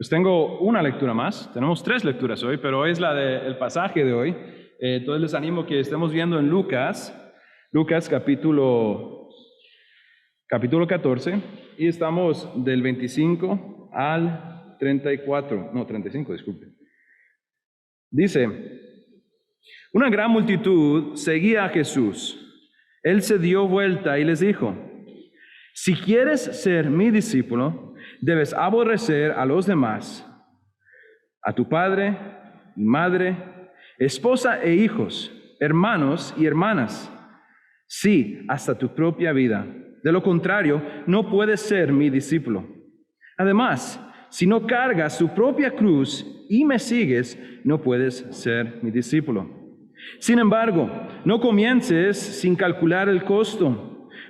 Pues tengo una lectura más, tenemos 3 lecturas hoy, pero hoy es la del pasaje de hoy. Entonces les animo que estemos viendo en Lucas capítulo 14, y estamos del 25 al 35, disculpe. Dice, una gran multitud seguía a Jesús. Él se dio vuelta y les dijo, si quieres ser mi discípulo, debes aborrecer a los demás, a tu padre y madre, esposa e hijos, hermanos y hermanas, sí, hasta tu propia vida. De lo contrario, no puedes ser mi discípulo. Además, si no cargas tu propia cruz y me sigues, no puedes ser mi discípulo. Sin embargo, no comiences sin calcular el costo.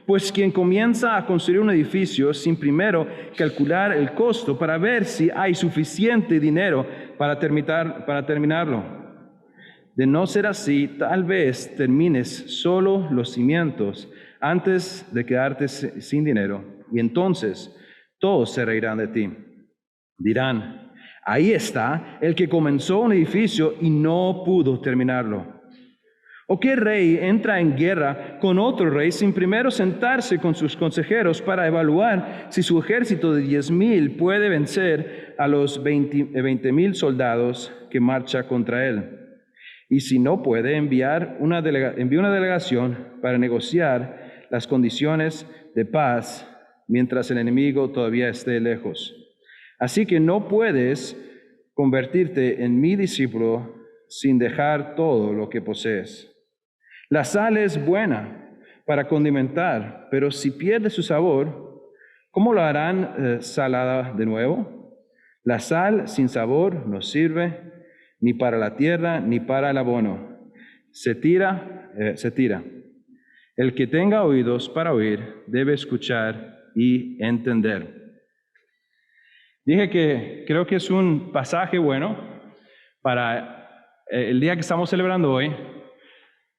Pues quien comienza a construir un edificio sin primero calcular el costo para ver si hay suficiente dinero para terminarlo. De no ser así, tal vez termines solo los cimientos antes de quedarte sin dinero, y entonces todos se reirán de ti. Dirán, ahí está el que comenzó un edificio y no pudo terminarlo. ¿O qué rey entra en guerra con otro rey sin primero sentarse con sus consejeros para evaluar si su ejército de 10,000 puede vencer a los 20,000 soldados que marcha contra él? Y si no puede, envía una delegación para negociar las condiciones de paz mientras el enemigo todavía esté lejos. Así que no puedes convertirte en mi discípulo sin dejar todo lo que posees. La sal es buena para condimentar, pero si pierde su sabor, ¿cómo lo harán salada de nuevo? La sal sin sabor no sirve ni para la tierra ni para el abono. Se tira. El que tenga oídos para oír debe escuchar y entender. Dije que creo que es un pasaje bueno para el día que estamos celebrando hoy,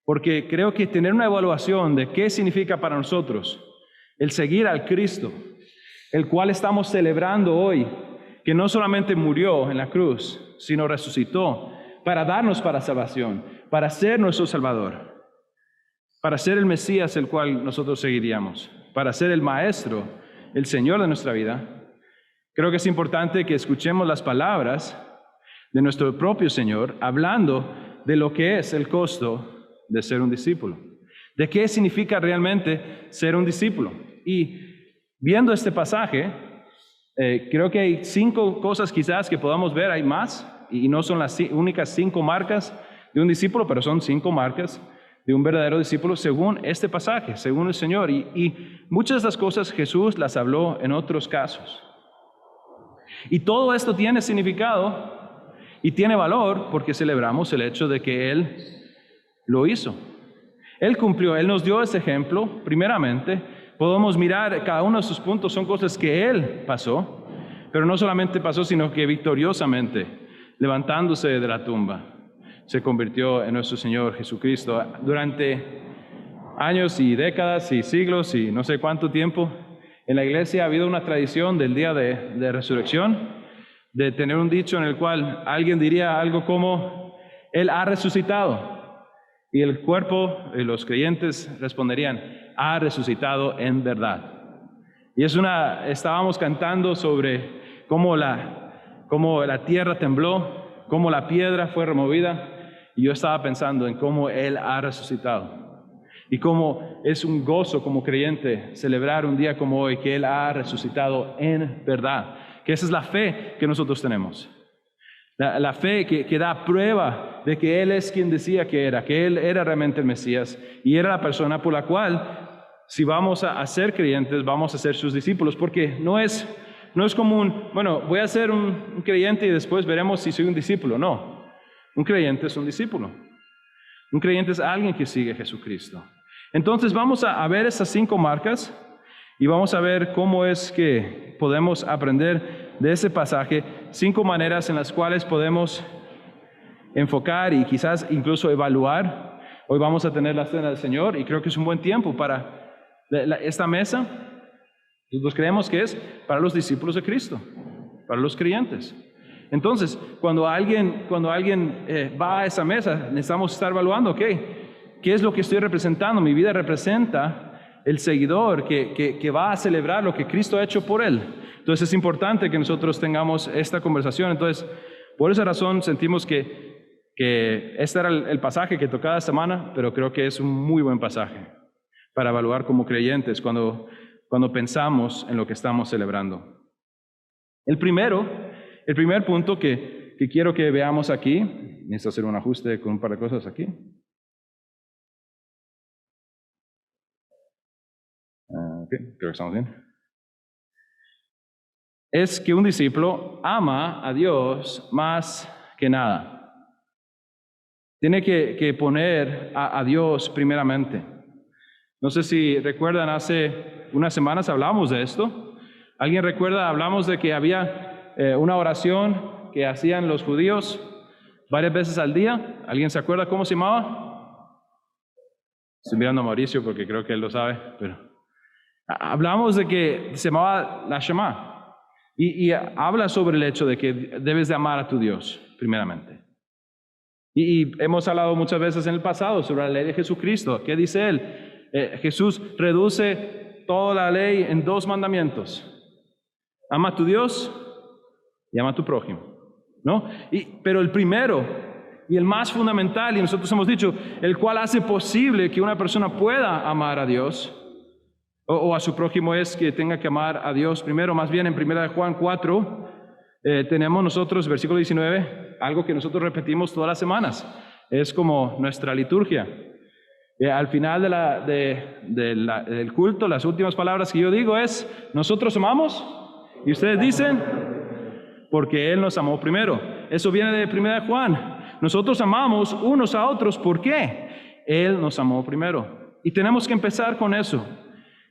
porque creo que tener una evaluación de qué significa para nosotros el seguir al Cristo, el cual estamos celebrando hoy, que no solamente murió en la cruz, sino resucitó para darnos para salvación, para ser nuestro Salvador, para ser el Mesías el cual nosotros seguiríamos, para ser el Maestro, el Señor de nuestra vida. Creo que es importante que escuchemos las palabras de nuestro propio Señor hablando de lo que es el costo de ser un discípulo, de qué significa realmente ser un discípulo. Y viendo este pasaje, creo que hay 5 cosas quizás que podamos ver, hay más, y no son las únicas 5 marcas de un discípulo, pero son 5 marcas de un verdadero discípulo según este pasaje, según el Señor. Y muchas de estas cosas Jesús las habló en otros casos. Y todo esto tiene significado y tiene valor porque celebramos el hecho de que Él lo hizo. Él cumplió, Él nos dio ese ejemplo. Primeramente, podemos mirar cada uno de sus puntos, son cosas que Él pasó, pero no solamente pasó, sino que victoriosamente, levantándose de la tumba, se convirtió en nuestro Señor Jesucristo. Durante años y décadas y siglos y no sé cuánto tiempo, en la iglesia ha habido una tradición del día de resurrección, de tener un dicho en el cual alguien diría algo como, Él ha resucitado. Y el cuerpo, los creyentes responderían, ha resucitado en verdad. Y estábamos cantando sobre cómo la tierra tembló, cómo la piedra fue removida, y yo estaba pensando en cómo Él ha resucitado. Y cómo es un gozo como creyente celebrar un día como hoy, que Él ha resucitado en verdad. Que esa es la fe que nosotros tenemos. La fe que da prueba de que Él es quien decía que Él era realmente el Mesías y era la persona por la cual, si vamos a ser creyentes, vamos a ser sus discípulos, porque no es como voy a ser un creyente y después veremos si soy un discípulo. No, un creyente es un discípulo. Un creyente es alguien que sigue a Jesucristo. Entonces vamos a ver esas 5 marcas y vamos a ver cómo es que podemos aprender de ese pasaje, 5 maneras en las cuales podemos enfocar y quizás incluso evaluar. Hoy vamos a tener la cena del Señor y creo que es un buen tiempo para esta mesa. Nosotros creemos que es para los discípulos de Cristo, para los creyentes. Entonces, cuando alguien va a esa mesa, necesitamos estar evaluando, ¿qué es lo que estoy representando? Mi vida representa el seguidor que va a celebrar lo que Cristo ha hecho por él. Entonces es importante que nosotros tengamos esta conversación. Entonces, por esa razón sentimos que este era el pasaje que tocaba esta semana, pero creo que es un muy buen pasaje para evaluar como creyentes cuando pensamos en lo que estamos celebrando. El primer punto que quiero que veamos aquí, necesito hacer un ajuste con un par de cosas aquí. Ok, creo que estamos bien. Es que un discípulo ama a Dios más que nada. Tiene que poner a Dios primeramente. No sé si recuerdan, hace unas semanas hablamos de esto. ¿Alguien recuerda? Hablamos de que había una oración que hacían los judíos varias veces al día. ¿Alguien se acuerda cómo se llamaba? Estoy mirando a Mauricio porque creo que él lo sabe, pero hablamos de que se llamaba la Shema y habla sobre el hecho de que debes de amar a tu Dios primeramente. Y hemos hablado muchas veces en el pasado sobre la ley de Jesucristo. ¿Qué dice él? Jesús reduce toda la ley en 2 mandamientos. Ama a tu Dios y ama a tu prójimo, ¿no? Pero el primero y el más fundamental, y nosotros hemos dicho, el cual hace posible que una persona pueda amar a Dios o a su prójimo, es que tenga que amar a Dios primero. Más bien en 1 Juan 4 tenemos nosotros, versículo 19, algo que nosotros repetimos todas las semanas. Es como nuestra liturgia. Al final del culto, las últimas palabras que yo digo es: nosotros amamos, y ustedes dicen, porque Él nos amó primero. Eso viene de 1 Juan. Nosotros amamos unos a otros, ¿por qué? Él nos amó primero. Y tenemos que empezar con eso,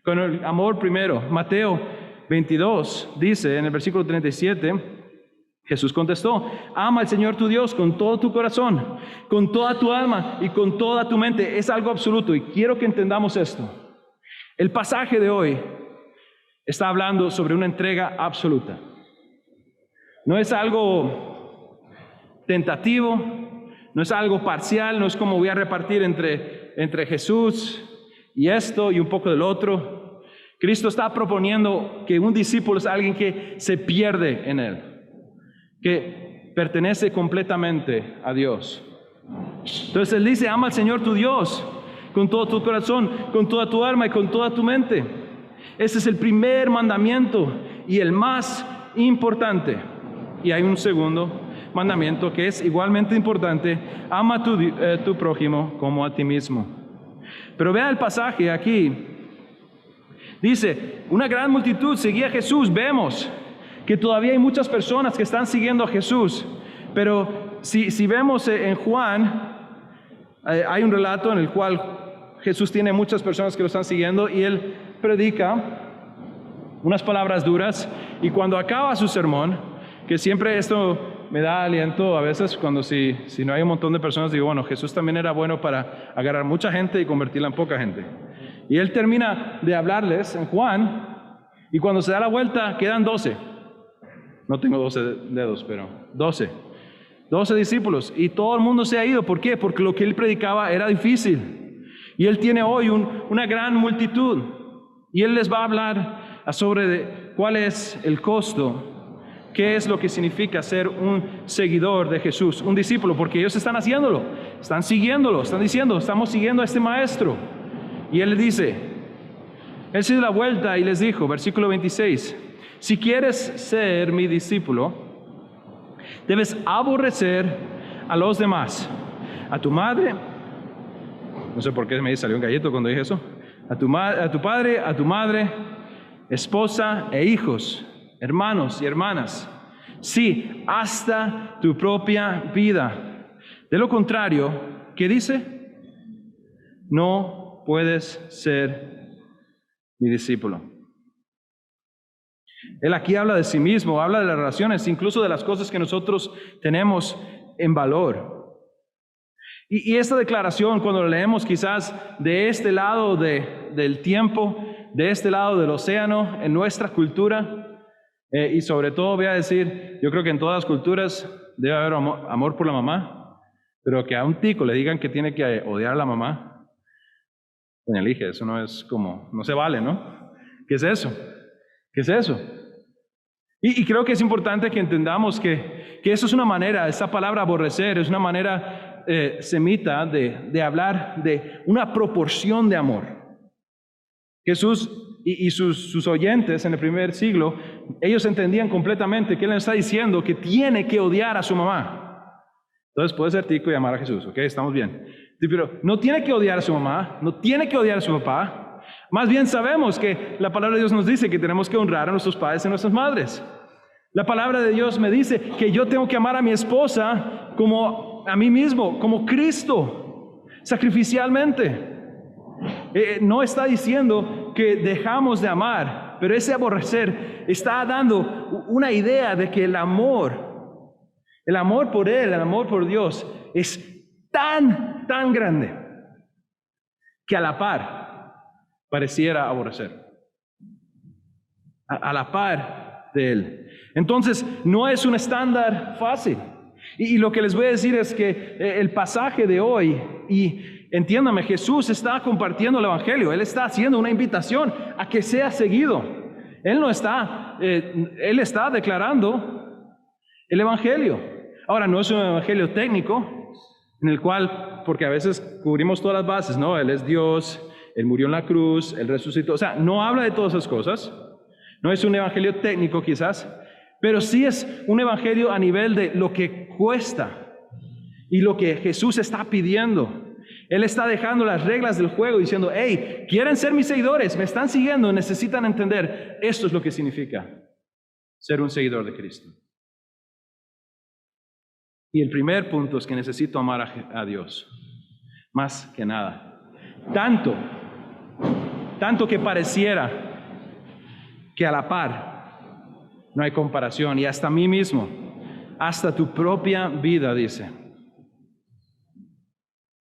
con el amor primero. Mateo 22 dice en el versículo 37, Jesús contestó: ama al Señor tu Dios con todo tu corazón, con toda tu alma y con toda tu mente. Es algo absoluto y quiero que entendamos esto. El pasaje de hoy está hablando sobre una entrega absoluta. No es algo tentativo, no es algo parcial, no es como voy a repartir entre Jesús y esto y un poco del otro. Cristo está proponiendo que un discípulo es alguien que se pierde en Él, que pertenece completamente a Dios. Entonces Él dice: ama al Señor tu Dios con todo tu corazón, con toda tu alma y con toda tu mente. Ese es el primer mandamiento y el más importante. Y hay un segundo mandamiento que es igualmente importante: ama a tu prójimo como a ti mismo. Pero vea el pasaje aquí. Dice: una gran multitud seguía a Jesús. Vemos que todavía hay muchas personas que están siguiendo a Jesús. Pero si vemos en Juan, hay un relato en el cual Jesús tiene muchas personas que lo están siguiendo y Él predica unas palabras duras. Y cuando acaba su sermón, que siempre esto me da aliento a veces, cuando si no hay un montón de personas, digo, bueno, Jesús también era bueno para agarrar mucha gente y convertirla en poca gente. Y Él termina de hablarles en Juan, y cuando se da la vuelta quedan 12. No tengo 12 dedos, pero 12 discípulos, y todo el mundo se ha ido. ¿Por qué? Porque lo que Él predicaba era difícil, y Él tiene hoy una gran multitud, y Él les va a hablar sobre cuál es el costo, qué es lo que significa ser un seguidor de Jesús, un discípulo, porque ellos están haciéndolo, están siguiéndolo, están diciendo: estamos siguiendo a este maestro. Y Él dice, Él se dio la vuelta y les dijo, versículo 26, si quieres ser mi discípulo, debes aborrecer a los demás, a tu madre, no sé por qué me salió un gallito cuando dije eso, a tu padre, a tu madre, esposa e hijos, hermanos y hermanas, sí, hasta tu propia vida. De lo contrario, ¿qué dice? No puedes ser mi discípulo. Él aquí habla de sí mismo, habla de las relaciones, incluso de las cosas que nosotros tenemos en valor. Y esta declaración, cuando la leemos quizás de este lado del tiempo, de este lado del océano, en nuestra cultura, Y sobre todo voy a decir, yo creo que en todas las culturas debe haber amor por la mamá, pero que a un tico le digan que tiene que odiar a la mamá, doña Ligia, eso no es como, no se vale, ¿no? ¿Qué es eso? ¿Qué es eso? Y creo que es importante que entendamos que eso es una manera, esa palabra aborrecer es una manera semita de hablar de una proporción de amor. Jesús y sus oyentes en el primer siglo, ellos entendían completamente que Él les está diciendo que tiene que odiar a su mamá. Entonces puede ser tico y amar a Jesús, ¿ok? Estamos bien. Pero no tiene que odiar a su mamá, no tiene que odiar a su papá. Más bien sabemos que la palabra de Dios nos dice que tenemos que honrar a nuestros padres y a nuestras madres. La palabra de Dios me dice que yo tengo que amar a mi esposa como a mí mismo, como Cristo, sacrificialmente. No está diciendo que dejamos de amar, pero ese aborrecer está dando una idea de que el amor por Él, el amor por Dios es tan grande que a la par pareciera aborrecer. A la par de Él. Entonces, no es un estándar fácil. Y lo que les voy a decir es que el pasaje de hoy, y entiéndame, Jesús está compartiendo el Evangelio, Él está haciendo una invitación a que sea seguido. Él está declarando el Evangelio. Ahora, no es un Evangelio técnico, en el cual, porque a veces cubrimos todas las bases, ¿no? Él es Dios, Él murió en la cruz, Él resucitó. O sea, no habla de todas esas cosas. No es un evangelio técnico quizás, pero sí es un evangelio a nivel de lo que cuesta y lo que Jesús está pidiendo. Él está dejando las reglas del juego diciendo, hey, quieren ser mis seguidores, me están siguiendo, necesitan entender, esto es lo que significa ser un seguidor de Cristo. Y el primer punto es que necesito amar a Dios, más que nada. Tanto que pareciera que a la par no hay comparación, y hasta mí mismo, hasta tu propia vida, dice.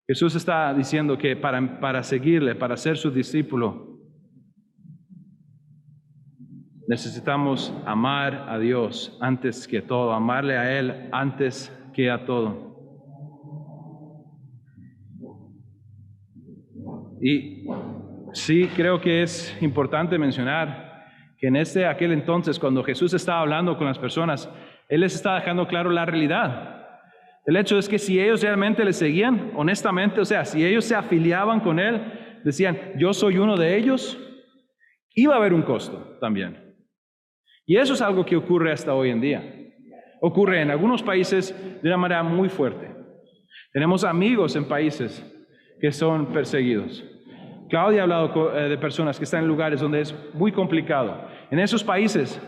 Jesús está diciendo que para seguirle, para ser su discípulo, necesitamos amar a Dios antes que todo, amarle a Él antes que a todo. Y sí, creo que es importante mencionar que en aquel entonces, cuando Jesús estaba hablando con las personas, Él les estaba dejando claro la realidad. El hecho es que si ellos realmente le seguían, honestamente, o sea, si ellos se afiliaban con Él, decían, yo soy uno de ellos, iba a haber un costo también. Y eso es algo que ocurre hasta hoy en día. Ocurre en algunos países de una manera muy fuerte. Tenemos amigos en países que son perseguidos. Claudia ha hablado de personas que están en lugares donde es muy complicado. En esos países,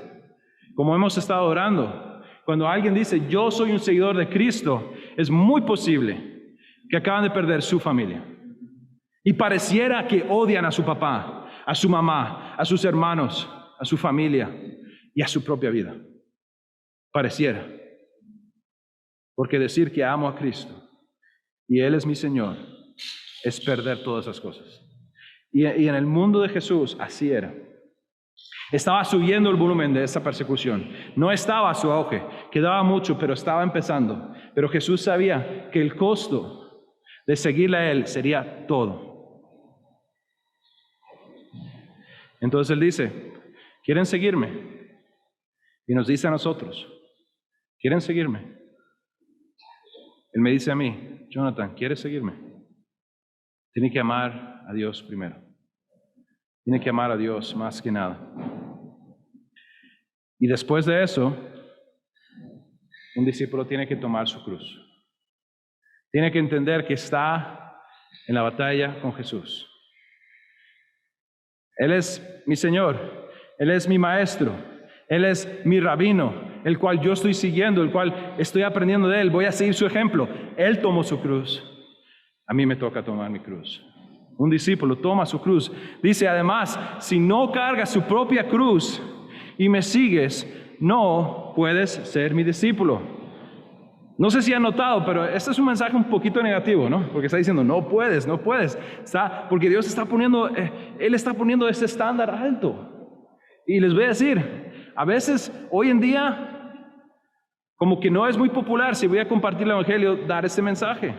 como hemos estado orando, cuando alguien dice, yo soy un seguidor de Cristo, es muy posible que acaban de perder su familia. Y pareciera que odian a su papá, a su mamá, a sus hermanos, a su familia y a su propia vida. Pareciera. Porque decir que amo a Cristo y Él es mi Señor es perder todas esas cosas. Y en el mundo de Jesús así era. Estaba subiendo el volumen de esa persecución. No estaba a su auge, quedaba mucho, pero estaba empezando. Pero Jesús sabía que el costo de seguirle a Él sería todo. Entonces Él dice, ¿quieren seguirme? Y nos dice a nosotros, ¿quieren seguirme? Él me dice a mí, Jonathan, ¿quieres seguirme? Tiene que amar a Dios primero. Tiene que amar a Dios más que nada. Y después de eso, un discípulo tiene que tomar su cruz. Tiene que entender que está en la batalla con Jesús. Él es mi Señor, Él es mi Maestro, Él es mi rabino, el cual yo estoy siguiendo, el cual estoy aprendiendo de Él. Voy a seguir su ejemplo. Él tomó su cruz. A mí me toca tomar mi cruz. Un discípulo toma su cruz. Dice además, si no cargas su propia cruz y me sigues, no puedes ser mi discípulo. No sé si han notado, pero este es un mensaje un poquito negativo, ¿no? Porque está diciendo, no puedes. Porque Dios está poniendo, Él está poniendo ese estándar alto. Y les voy a decir, a veces, hoy en día, como que no es muy popular, si voy a compartir el Evangelio, dar este mensaje.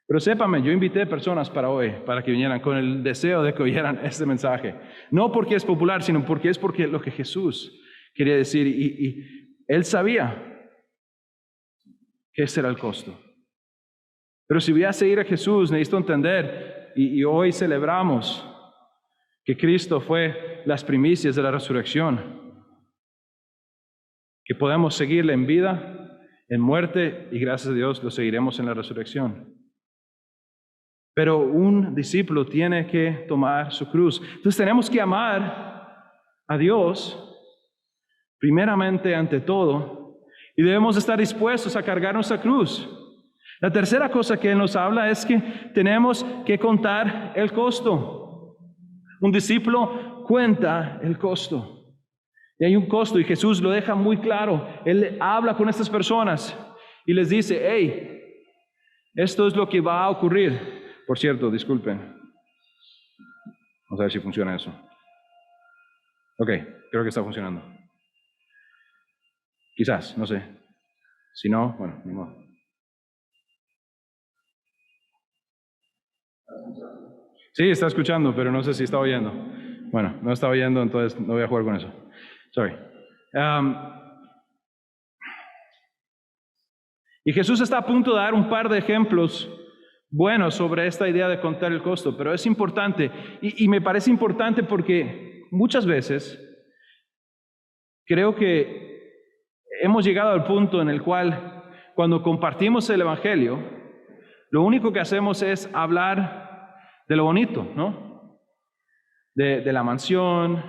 Pero sépame, yo invité personas para hoy, para que vinieran con el deseo de que oyeran este mensaje. No porque es popular, sino porque es lo que Jesús quería decir. Y Él sabía que ese era el costo. Pero si voy a seguir a Jesús, necesito entender, y hoy celebramos que Cristo fue las primicias de la resurrección, que podemos seguirle en vida, en muerte, y gracias a Dios lo seguiremos en la resurrección. Pero un discípulo tiene que tomar su cruz. Entonces tenemos que amar a Dios primeramente ante todo, y debemos estar dispuestos a cargar nuestra cruz. La tercera cosa que Él nos habla es que tenemos que contar el costo. Un discípulo cuenta el costo. Y hay un costo, y Jesús lo deja muy claro. Él habla con estas personas y les dice, hey, esto es lo que va a ocurrir. Por cierto, disculpen. Vamos a ver si funciona eso. Ok, creo que está funcionando. Quizás, no sé. Si no, bueno, ni modo. Sí, está escuchando, pero no sé si está oyendo. Bueno, no está oyendo, entonces no voy a jugar con eso. Sorry. Y Jesús está a punto de dar un par de ejemplos buenos sobre esta idea de contar el costo, pero es importante, y me parece importante porque muchas veces creo que hemos llegado al punto en el cual cuando compartimos el Evangelio, lo único que hacemos es hablar de lo bonito, ¿no? De la mansión,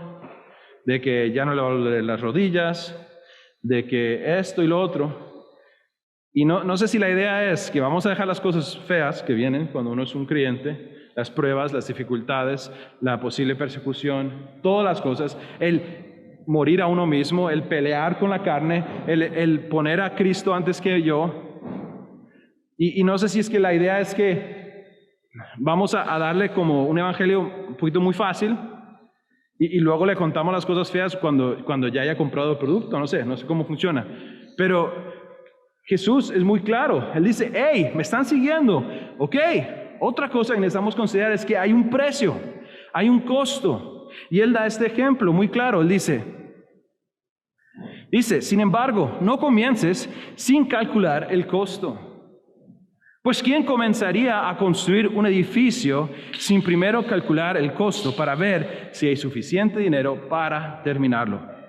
de que ya no le duelen las rodillas, de que esto y lo otro. Y no sé si la idea es que vamos a dejar las cosas feas que vienen cuando uno es un creyente, las pruebas, las dificultades, la posible persecución, todas las cosas, el morir a uno mismo, el pelear con la carne, el poner a Cristo antes que yo. Y no sé si es que la idea es que vamos a darle como un evangelio un poquito muy fácil y luego le contamos las cosas feas cuando ya haya comprado el producto, no sé cómo funciona. Pero Jesús es muy claro, Él dice, hey, me están siguiendo, ok. Otra cosa que necesitamos considerar es que hay un precio, hay un costo. Y Él da este ejemplo muy claro, Él dice, sin embargo, no comiences sin calcular el costo. Pues ¿quién comenzaría a construir un edificio sin primero calcular el costo para ver si hay suficiente dinero para terminarlo?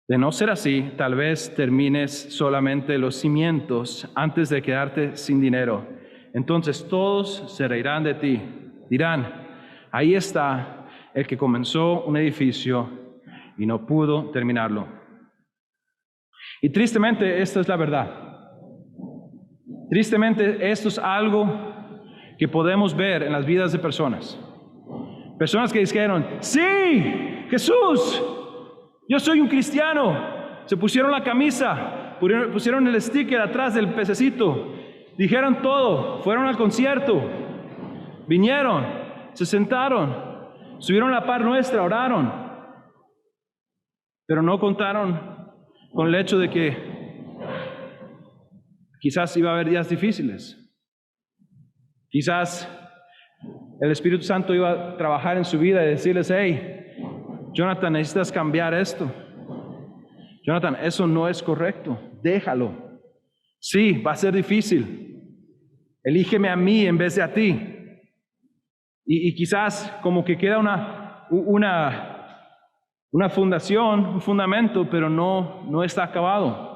De no ser así, tal vez termines solamente los cimientos antes de quedarte sin dinero. Entonces todos se reirán de ti. Dirán, ahí está el que comenzó un edificio y no pudo terminarlo. Y tristemente, esta es la verdad. Tristemente, esto es algo que podemos ver en las vidas de personas. Personas que dijeron, sí, Jesús, yo soy un cristiano. Se pusieron la camisa, pusieron el sticker atrás del pececito, dijeron todo, fueron al concierto, vinieron, se sentaron, subieron la par nuestra, oraron, pero no contaron con el hecho de que quizás iba a haber días difíciles. Quizás el Espíritu Santo iba a trabajar en su vida y decirles, hey, Jonathan, necesitas cambiar esto. Jonathan, eso no es correcto, déjalo. Sí, va a ser difícil. Elígeme a mí en vez de a ti. Y quizás como que queda una fundación, un fundamento, pero no está acabado.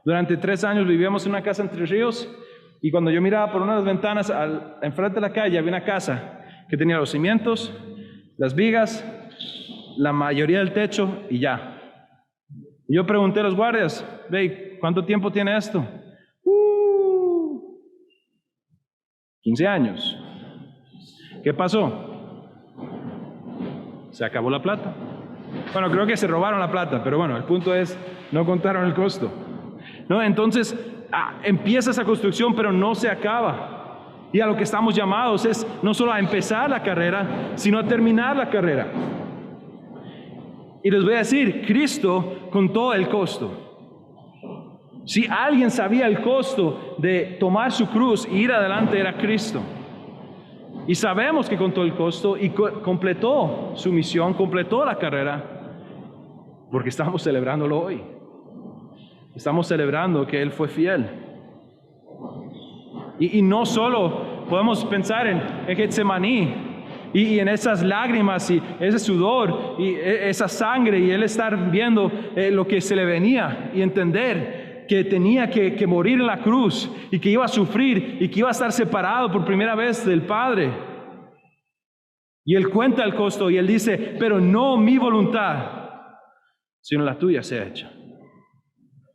Durante 3 años vivíamos en una casa en Tres Ríos y cuando yo miraba por una de las ventanas enfrente de la calle había una casa que tenía los cimientos, las vigas, la mayoría del techo y ya. Y yo pregunté a los guardias, ve, ¿cuánto tiempo tiene esto? 15 años. ¿Qué pasó? Se acabó la plata. Bueno, creo que se robaron la plata, pero bueno, el punto es, no contaron el costo. ¿No? Entonces, empieza esa construcción, pero no se acaba. Y a lo que estamos llamados es no solo a empezar la carrera, sino a terminar la carrera. Y les voy a decir, Cristo contó el costo. Si alguien sabía el costo de tomar su cruz e ir adelante, era Cristo. Y sabemos que contó el costo y completó su misión, completó la carrera, porque estamos celebrándolo hoy. Estamos celebrando que Él fue fiel. Y no solo podemos pensar en Getsemaní y en esas lágrimas y ese sudor y esa sangre y Él estar viendo lo que se le venía y entender que tenía que morir en la cruz y que iba a sufrir y que iba a estar separado por primera vez del Padre. Y Él cuenta el costo y Él dice, pero no mi voluntad, sino la tuya sea hecha.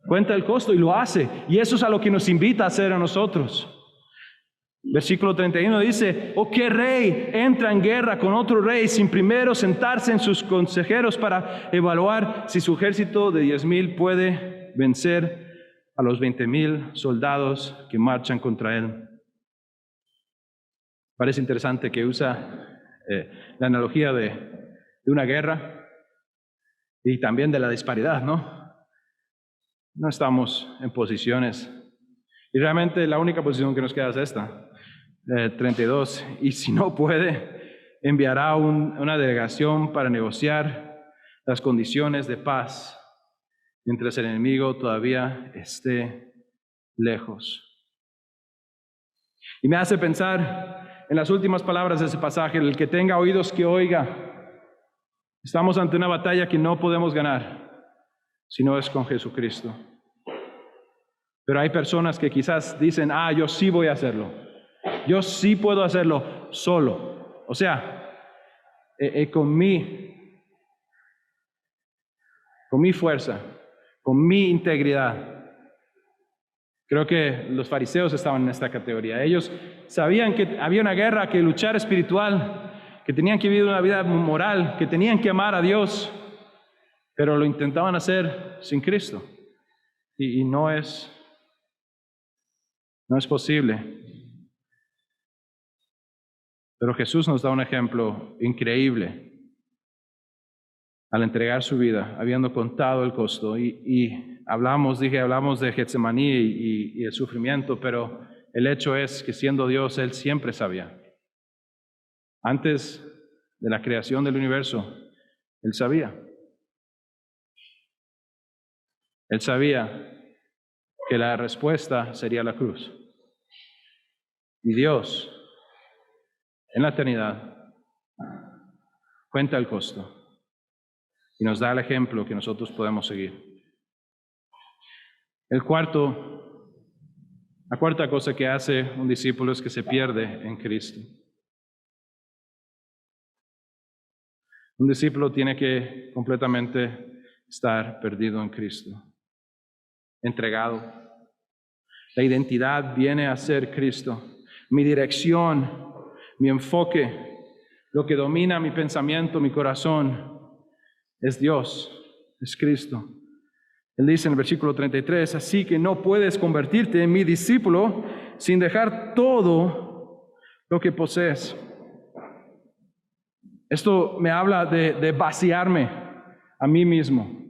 Cuenta el costo y lo hace. Y eso es a lo que nos invita a hacer a nosotros. Versículo 31 dice, ¿o qué rey entra en guerra con otro rey sin primero sentarse en sus consejeros para evaluar si su ejército de 10,000 puede vencer a los 20,000 soldados que marchan contra él? Parece interesante que usa la analogía de una guerra y también de la disparidad, ¿no? No estamos en posiciones. Y realmente la única posición que nos queda es esta, 32. Y si no puede, enviará una delegación para negociar las condiciones de paz mientras el enemigo todavía esté lejos. Y me hace pensar en las últimas palabras de ese pasaje, el que tenga oídos que oiga. Estamos ante una batalla que no podemos ganar si no es con Jesucristo. Pero hay personas que quizás dicen, yo sí voy a hacerlo. Yo sí puedo hacerlo solo. O sea, con mi fuerza, con mi integridad. Creo que los fariseos estaban en esta categoría. Ellos sabían que había una guerra, que luchar espiritual, que tenían que vivir una vida moral, que tenían que amar a Dios, pero lo intentaban hacer sin Cristo. Y no es posible. Pero Jesús nos da un ejemplo increíble al entregar su vida, habiendo contado el costo. Y hablamos de Getsemaní y el sufrimiento, pero el hecho es que siendo Dios, Él siempre sabía. Antes de la creación del universo, Él sabía. Él sabía que la respuesta sería la cruz. Y Dios, en la eternidad, cuenta el costo y nos da el ejemplo que nosotros podemos seguir. La cuarta cosa que hace un discípulo es que se pierde en Cristo. Un discípulo tiene que completamente estar perdido en Cristo, entregado. La identidad viene a ser Cristo. Mi dirección, mi enfoque, lo que domina mi pensamiento, mi corazón, es Dios, es Cristo. Él dice en el versículo 33, así que no puedes convertirte en mi discípulo sin dejar todo lo que posees. Esto me habla de vaciarme a mí mismo.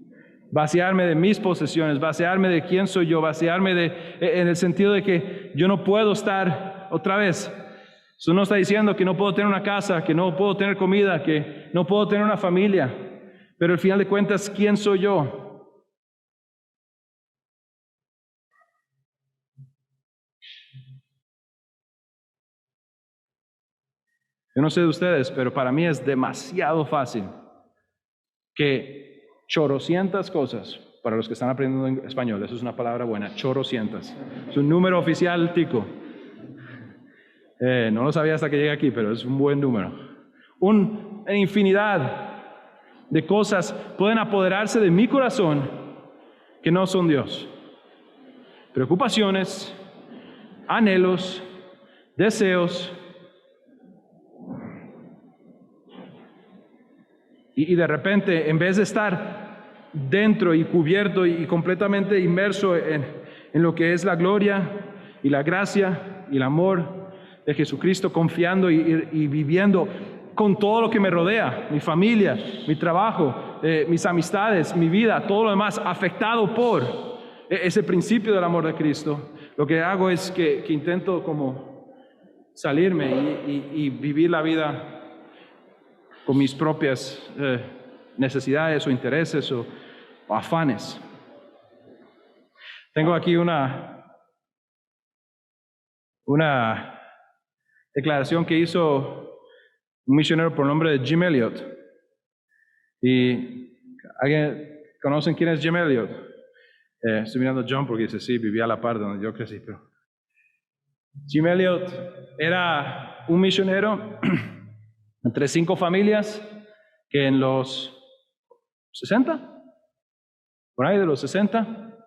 Vaciarme de mis posesiones, vaciarme de quién soy yo, vaciarme en el sentido de que yo no puedo estar otra vez. Eso no está diciendo que no puedo tener una casa, que no puedo tener comida, que no puedo tener una familia. Pero al final de cuentas, ¿quién soy yo? Yo no sé de ustedes, pero para mí es demasiado fácil que chorrocientas cosas, para los que están aprendiendo en español, eso es una palabra buena, chorrocientas. Es un número oficial tico. No lo sabía hasta que llegué aquí, pero es un buen número. Una infinidad de cosas pueden apoderarse de mi corazón que no son Dios. Preocupaciones, anhelos, deseos. Y de repente, en vez de estar dentro y cubierto y completamente inmerso en lo que es la gloria y la gracia y el amor de Jesucristo, confiando y viviendo con todo lo que me rodea, mi familia, mi trabajo, mis amistades, mi vida, todo lo demás afectado por ese principio del amor de Cristo, lo que hago es que intento como salirme y vivir la vida con mis propias necesidades o intereses o afanes. Tengo aquí una declaración que hizo un misionero por el nombre de Jim Elliot. ¿Y alguien conocen quién es Jim Elliot? Estoy mirando a John porque dice, sí, vivía a la par de donde yo crecí. Pero Jim Elliot era un misionero entre 5 familias que en los 60, por ahí de los 60,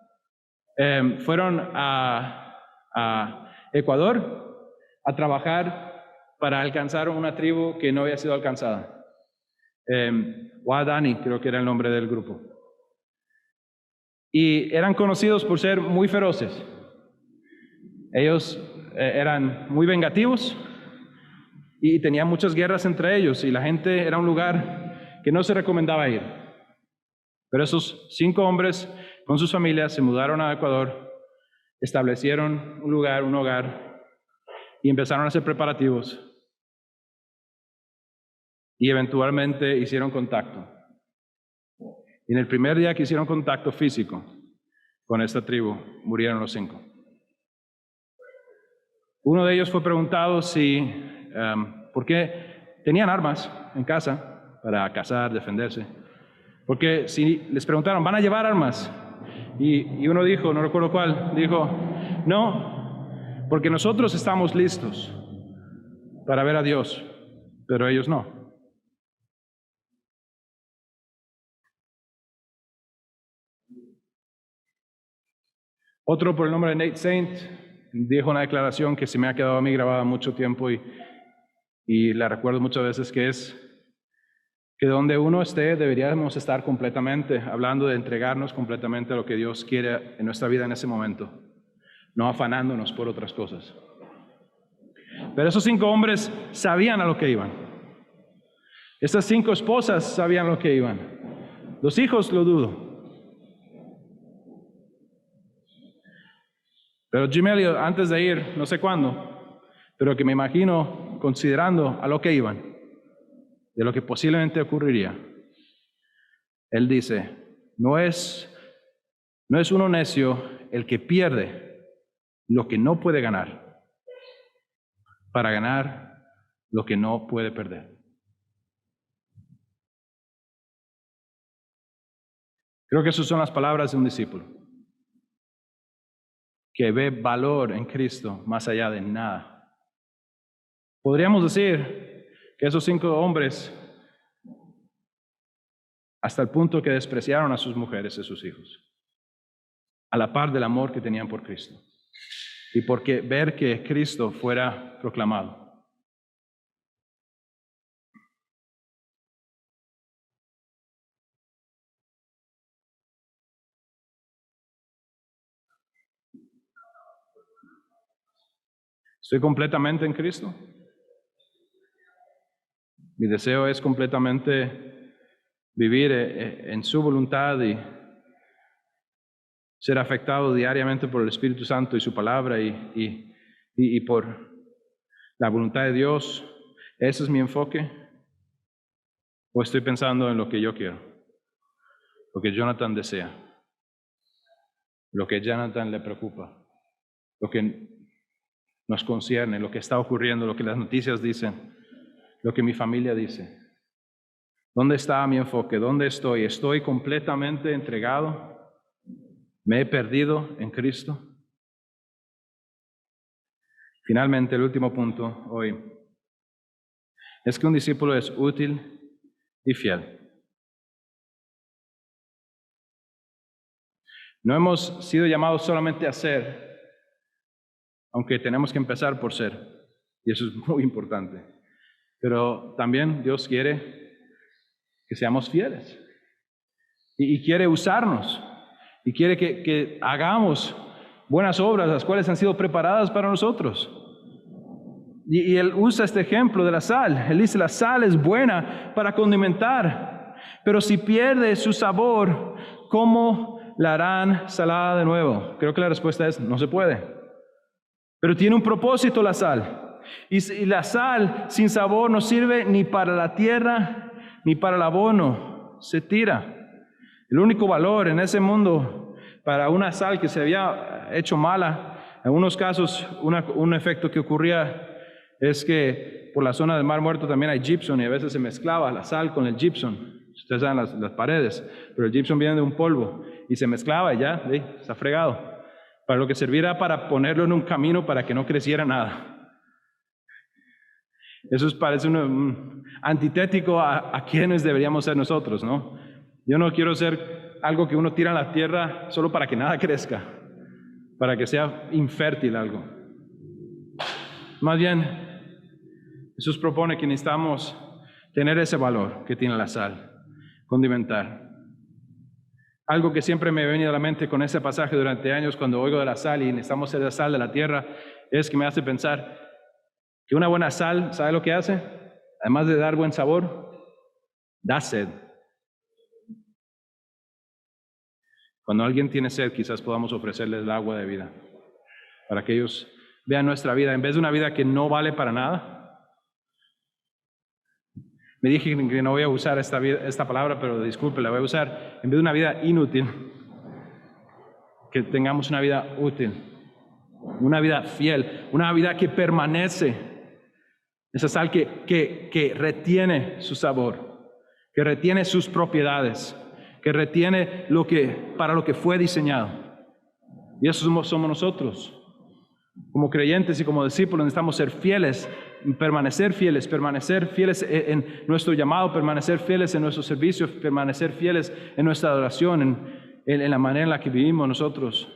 fueron a Ecuador a trabajar para alcanzar una tribu que no había sido alcanzada. Waodani, creo que era el nombre del grupo. Y eran conocidos por ser muy feroces. Ellos eran muy vengativos y tenían muchas guerras entre ellos, y la gente era un lugar que no se recomendaba ir. Pero esos 5 hombres con sus familias se mudaron a Ecuador, establecieron un lugar, un hogar, y empezaron a hacer preparativos. Y eventualmente hicieron contacto. Y en el primer día que hicieron contacto físico con esta tribu, murieron los 5. Uno de ellos fue preguntado por qué tenían armas en casa para cazar, defenderse. Porque si les preguntaron, ¿van a llevar armas? Y uno dijo, no recuerdo cuál, dijo, no, porque nosotros estamos listos para ver a Dios, pero ellos no. Otro por el nombre de Nate Saint dijo una declaración que se me ha quedado a mí grabada mucho tiempo y la recuerdo muchas veces, que es que donde uno esté deberíamos estar completamente, hablando de entregarnos completamente a lo que Dios quiere en nuestra vida en ese momento, no afanándonos por otras cosas. Pero esos 5 hombres sabían a lo que iban. Estas 5 esposas sabían lo que iban. Los hijos lo dudo. Pero Jim Elliot, antes de ir, no sé cuándo, pero que me imagino considerando a lo que iban, de lo que posiblemente ocurriría, él dice, no es uno necio el que pierde lo que no puede ganar para ganar lo que no puede perder. Creo que esas son las palabras de un discípulo que ve valor en Cristo más allá de nada. Podríamos decir que esos 5 hombres, hasta el punto que despreciaron a sus mujeres y a sus hijos, a la par del amor que tenían por Cristo, y porque ver que Cristo fuera proclamado. ¿Estoy completamente en Cristo? Mi deseo es completamente vivir en su voluntad y ser afectado diariamente por el Espíritu Santo y su palabra y por la voluntad de Dios. ¿Ese es mi enfoque? ¿O estoy pensando en lo que yo quiero? Lo que Jonathan desea, lo que a Jonathan le preocupa, lo que nos concierne, lo que está ocurriendo, lo que las noticias dicen, lo que mi familia dice. ¿Dónde está mi enfoque? ¿Dónde estoy? ¿Estoy completamente entregado? ¿Me he perdido en Cristo? Finalmente, el último punto hoy es que un discípulo es útil y fiel. No hemos sido llamados solamente a ser, aunque tenemos que empezar por ser, y eso es muy importante. Pero también Dios quiere que seamos fieles, y quiere usarnos, y quiere que hagamos buenas obras, las cuales han sido preparadas para nosotros. Y Él usa este ejemplo de la sal. Él dice, la sal es buena para condimentar, Pero si pierde su sabor, ¿cómo la harán salada de nuevo? Creo que la respuesta es, no se puede. Pero tiene un propósito la sal. Y la sal sin sabor no sirve ni para la tierra, ni para el abono. Se tira. El único valor en ese mundo para una sal que se había hecho mala, en algunos casos un efecto que ocurría es que por la zona del Mar Muerto también hay gypsum y a veces se mezclaba la sal con el gypsum. Ustedes saben las paredes, pero el gypsum viene de un polvo y se mezclaba y ya, está fregado. Para lo que servirá para ponerlo en un camino para que no creciera nada. Eso parece un antitético a quienes deberíamos ser nosotros, ¿no? Yo no quiero ser algo que uno tira en la tierra solo para que nada crezca, para que sea infértil algo. Más bien, Jesús propone que necesitamos tener ese valor que tiene la sal, condimentar. Algo que siempre me ha venido a la mente con ese pasaje durante años cuando oigo de la sal y necesitamos ser la sal de la tierra, es que me hace pensar que una buena sal, ¿sabe lo que hace? Además de dar buen sabor, da sed. Cuando alguien tiene sed, quizás podamos ofrecerles el agua de vida, para que ellos vean nuestra vida, en vez de una vida que no vale para nada. Me dije que no voy a usar esta palabra, pero disculpe, la voy a usar. En vez de una vida inútil, que tengamos una vida útil, una vida fiel, una vida que permanece. Esa sal que retiene su sabor, que retiene sus propiedades, que retiene para lo que fue diseñado. Y eso somos nosotros. Como creyentes y como discípulos necesitamos ser fieles, permanecer fieles en nuestro llamado, permanecer fieles en nuestro servicio, permanecer fieles en nuestra adoración, en la manera en la que vivimos nosotros.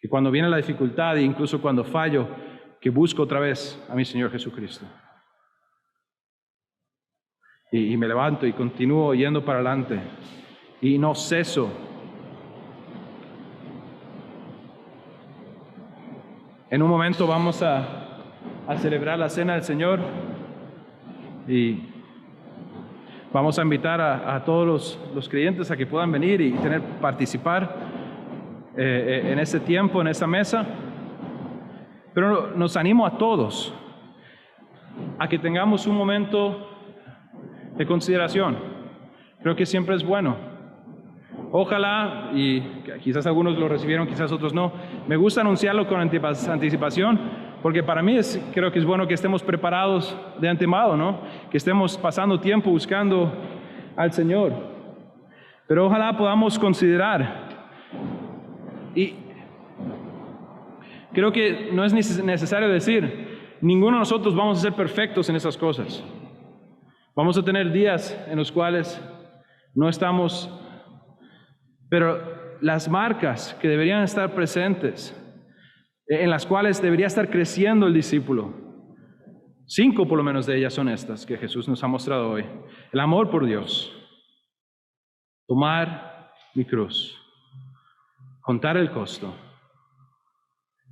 Y cuando viene la dificultad e incluso cuando fallo, que busco otra vez a mi Señor Jesucristo. Y me levanto y continúo yendo para adelante. Y no ceso. En un momento vamos a celebrar la cena del Señor y vamos a invitar a todos los creyentes a que puedan venir y participar en este tiempo, en esta mesa. Pero nos animo a todos a que tengamos un momento de consideración. Creo que siempre es bueno. Ojalá, y quizás algunos lo recibieron, quizás otros no, me gusta anunciarlo con anticipación, porque para mí creo que es bueno que estemos preparados de antemano, ¿no? Que estemos pasando tiempo buscando al Señor. Pero ojalá podamos considerar, y creo que no es necesario decir, ninguno de nosotros vamos a ser perfectos en esas cosas. Vamos a tener días en los cuales no estamos. Pero las marcas que deberían estar presentes, en las cuales debería estar creciendo el discípulo, 5 por lo menos de ellas son estas que Jesús nos ha mostrado hoy. El amor por Dios, tomar mi cruz, contar el costo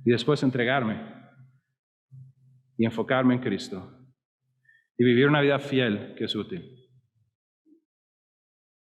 y después entregarme y enfocarme en Cristo y vivir una vida fiel que es útil.